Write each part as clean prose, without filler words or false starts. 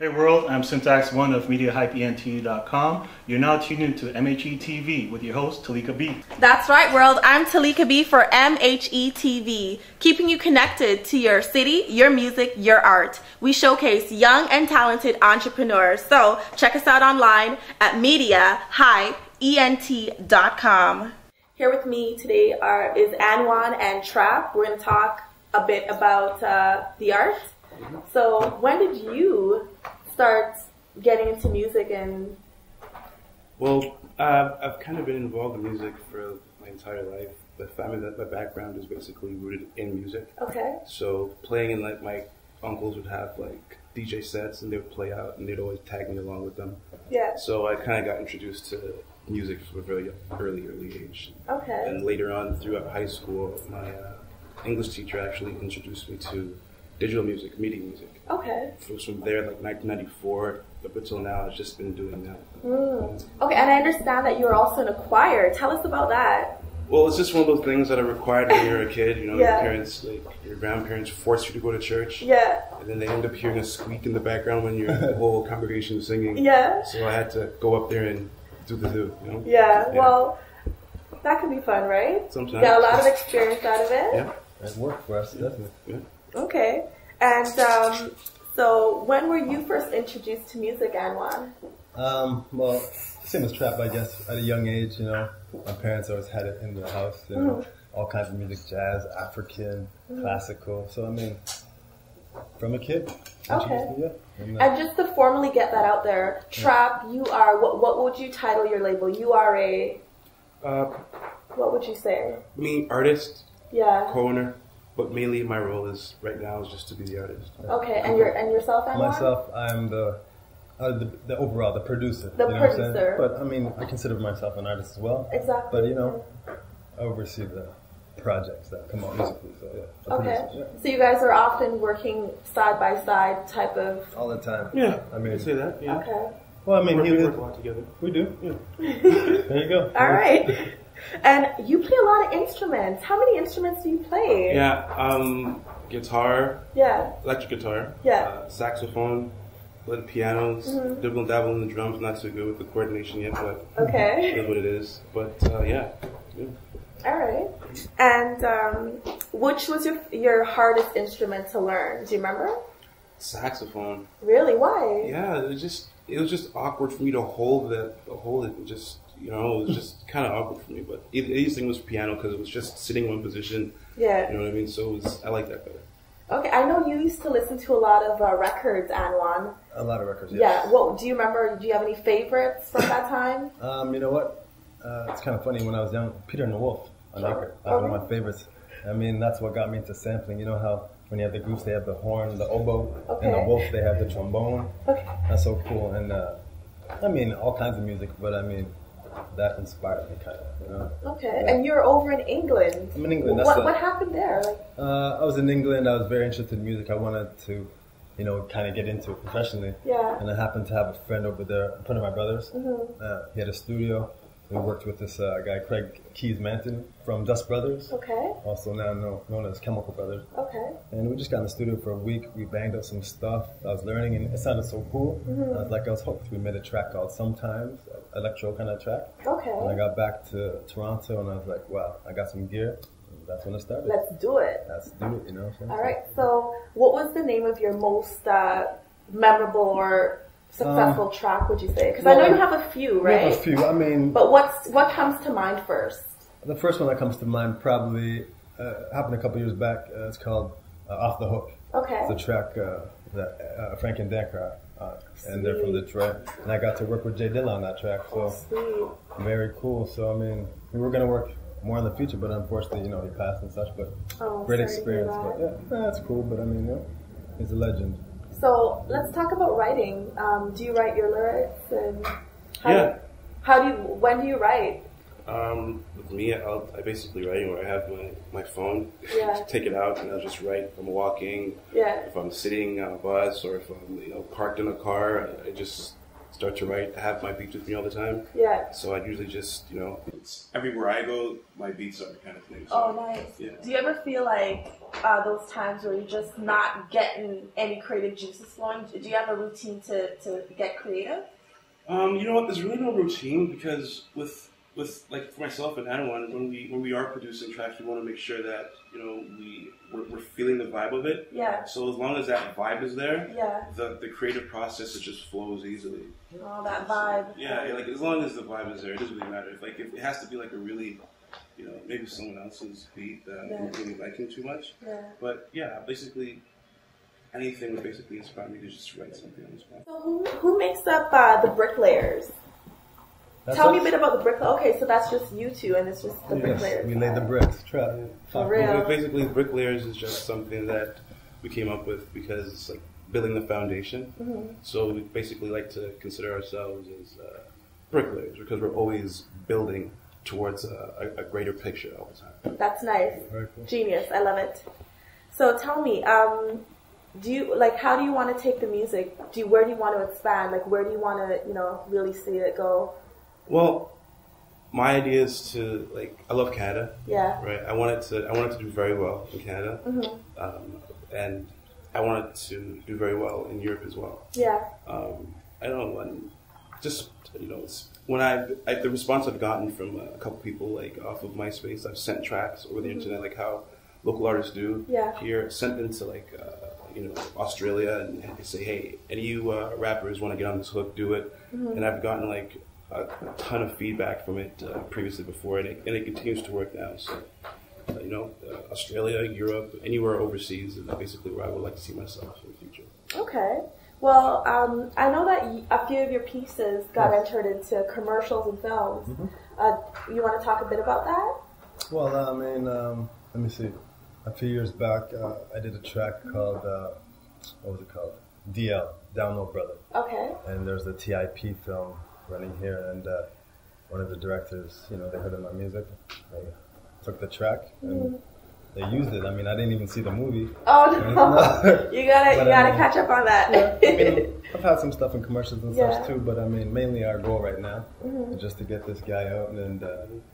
Hey world, I'm Syntax1 of MediaHypeENT.com. You're now tuned into MHE TV with your host, Talika B. That's right, world. I'm Talika B for MHE TV, keeping you connected to your city, your music, your art. We showcase young and talented entrepreneurs. So check us out online at MediaHypeENT.com. Here with me today is Anwan and T.R.A.P. We're going to talk a bit about the art. So when did you start getting into music? And well, I've kind of been involved in music for my entire life. But I mean, my background is basically rooted in music. Okay. So playing in, like, my uncles would have like DJ sets and they would play out and they'd always tag me along with them. Yeah. So I kind of got introduced to music from a very early age. Okay. And later on throughout high school, my English teacher actually introduced me to digital music, media music. Okay. From there, like 1994 up until now, I've just been doing that. Okay, and I understand that you're also in a choir. Tell us about that. Well, it's just one of those things that are required when you're a kid. You know, Yeah. your parents, like your grandparents, force you to go to church. Yeah. And then they end up hearing a squeak in the background when the whole congregation is singing. Yeah. So I had to go up there and do the do. You know. Yeah. Well, that could be fun, right? Sometimes. Got a lot of experience out of it. Yeah. It worked for us, definitely. Yeah. Okay. And so when were you first introduced to music, Anwan? Well, same as T.R.A.P, I guess. At a young age, you know, my parents always had it in the house. You know, all kinds of music, jazz, African, classical. So I mean, from a kid. Okay. Yeah. And just to formally get that out there, T.R.A.P, you are what would you title your label? You are a what would you say? Me, artist, Yeah. co-owner, but mainly my role is right now is just to be the artist. Okay, and yourself, Anwan? Myself, I'm the overall, the producer. The you know What I'm producer. saying? But I mean, I consider myself an artist as well. Exactly. But you know, I oversee the projects that come out musically. So yeah. Okay. Producer, yeah. So you guys are often working side by side type of. All the time. Yeah, I mean, I'd say that. Yeah. Okay. well, I mean, We work a lot together. We do. Yeah. There you go. All right. And you play a lot of instruments. How many instruments do you play? Yeah. Guitar, Yeah. electric guitar, Yeah. saxophone, little pianos, dibble and dabble in the drums. Not so good with the coordination yet, but Okay. it is what it is. But yeah. All right. And which was your hardest instrument to learn? Do you remember? Saxophone. Really? Why? Yeah, it was just awkward for me to hold it. And just, you know, it was just kind of awkward for me. But the easiest thing was piano because it was just sitting in one position. Yeah. You know what I mean? So I like that better. Okay. I know you used to listen to a lot of records, Anwan. A lot of records. Yes. Yeah. What do you remember? Do you have any favorites from that time? You know what? It's kind of funny. When I was young, Peter and the Wolf on record. That was one of my favorites. I mean, that's what got me into sampling. You know how when you have the groups, they have the horn, the oboe, Okay. and the wolf, they have the trombone. Okay. That's so cool. And I mean, all kinds of music, but I mean, that inspired me kind of. You know? Okay. Yeah. And you're over in England. I'm in England. What happened there? Like. I was in England. I was very interested in music. I wanted to, you know, kind of get into it professionally. Yeah. And I happened to have a friend over there, a friend of my brother's. He had a studio. We worked with this guy, Craig Keys Manton from Dust Brothers. Okay. Also now known as Chemical Brothers. Okay. And we just got in the studio for a week. We banged out some stuff. I was learning, and it sounded so cool. I was hooked. We made a track called Sometimes, electro kind of track. Okay. And I got back to Toronto, and I was like, wow, I got some gear. And that's when it started. Let's do it. Let's do it, you know what I'm saying? All right. So, what was the name of your most memorable or successful track? Would you say? Because I know you have a few, right? I have a few. I mean, But what comes to mind first? the first one that comes to mind probably happened a couple years back. It's called Off the Hook. Okay. It's a track that Frank and Dan are and they're from Detroit. And I got to work with Jay Dilla on that track, so Sweet. very cool. So I mean, we were gonna work more in the future, but unfortunately, you know, he passed and such. But great experience. But yeah, that's cool. But I mean, you know, he's a legend. So let's talk about writing. Do you write your lyrics and when do you write? With me, I basically write where I have my phone, Yeah. take it out, and I'll just write. If I'm walking, Yeah. if I'm sitting on a bus, or if I'm parked in a car, I just start to write, I have my beats with me all the time. Yeah. So I usually just, you know, it's everywhere I go, my beats are kind of thing. So, Oh, nice. Yeah. Do you ever feel like those times where you're just not getting any creative juices flowing? Do you have a routine to get creative? You know what? There's really no routine because with like for myself and Anwan, when we are producing tracks, we want to make sure that you know we're feeling the vibe of it. Yeah. So as long as that vibe is there, Yeah. the creative process, it just flows easily. Oh, that vibe. Yeah, like as long as the vibe is there, it doesn't really matter. If it has to be like a really, you know, maybe someone else's beat that I'm not really liking too much. Yeah. But yeah, basically anything would basically inspire me to just write something on the spot. So who makes up the bricklayers? That's Tell me a us. bit about the brick. Okay, so that's just you two, and it's just the Yes, bricklayers. we laid the bricks. Trap. For real. Basically, bricklayers is just something that we came up with because it's like building the foundation. Mm-hmm. So we basically like to consider ourselves as bricklayers because we're always building towards a greater picture all the time. That's nice. Very cool. Genius. I love it. So tell me, do you how do you want to take the music? Where do you want to expand? Like, where do you want to, really see it go? Well, my idea is to I love Canada. Yeah. Right. I want it to do very well in Canada, and I want it to do very well in Europe as well. Yeah. I don't know, just it's when the response I've gotten from a couple people off of MySpace, I've sent tracks over the internet, like how local artists do here, sent them to Australia, and they say, hey, any of you rappers want to get on this hook, do it. And I've gotten a ton of feedback from it previously before, and it continues to work now. So, Australia, Europe, anywhere overseas is basically where I would like to see myself in the future. Okay. Well, I know that a few of your pieces got entered into commercials and films. You want to talk a bit about that? Well, let me see. A few years back, I did a track called, what was it called? DL, Down Low Brother. Okay. And there's a T.R.A.P film running here, and one of the directors, they heard of my music. They took the track, and they used it. I didn't even see the movie. Oh, no. You gotta catch up on that. Yeah, I've had some stuff in commercials and such too, but mainly our goal right now is just to get this guy out and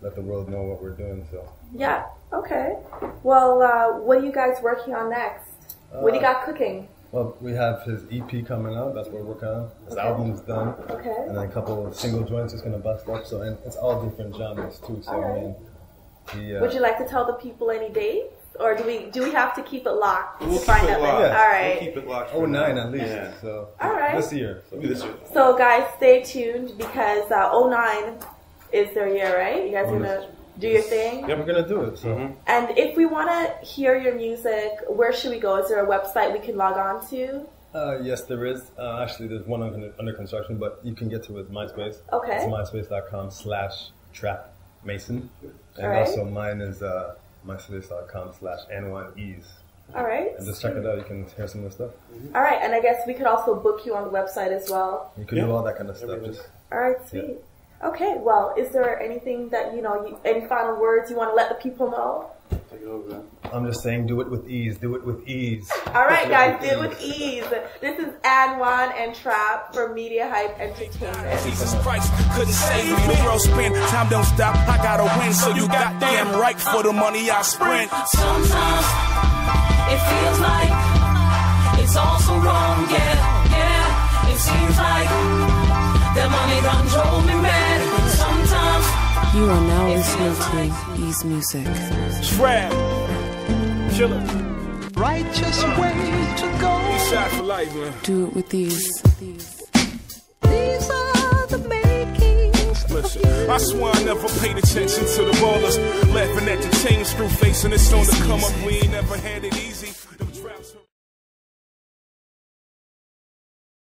let the world know what we're doing. So. Yeah. Okay. Well, what are you guys working on next? What do you got cooking? Well, we have his EP coming out. That's what we're working on. His album's done. Okay. And then a couple of single joints is gonna bust up. So, and it's all different genres too. So would you like to tell the people any dates, or do we have to keep it locked We'll to find keep it out? locked. All right. We'll keep it locked. 09 at least. Yeah. So all right. This year. So guys, stay tuned because 09 is their year, right? You guys are gonna do your thing. Yeah, we're gonna do it. So. And if we want to hear your music, where should we go? Is there a website we can log on to? Yes, there is. Actually, there's one under construction, but you can get to it with MySpace. Okay. It's myspace.com/trapmason. And All right. also mine is myspace.com/Anwan of EASE. All right. And just check it out. You can hear some of the stuff. All right. And I guess we could also book you on the website as well. You can do all that kind of stuff. Just All right. Sweet. Okay. Well, is there anything that, any final words you want to let the people know? Take it over. I'm just saying, do it with ease. Do it with ease. All right, guys, do it with ease. This is Anwan and T.R.A.P for Media Hype Entertainment. Jesus Christ couldn't save me. The world spin, time don't stop. I gotta win, so you goddamn right for the money I sprint. Sometimes it feels like it's all so wrong. Yeah. It seems like the money done drove me mad. Sometimes. You are now listening to Ease Music. T.R.A.P. Killer. Righteous way to go. East side for life, man. Do it with ease. These are the makings. Listen, I swear I never paid attention to the ballers. Laughing at the chain, screw facing it's on the come up. We ain't never had it easy. Them traps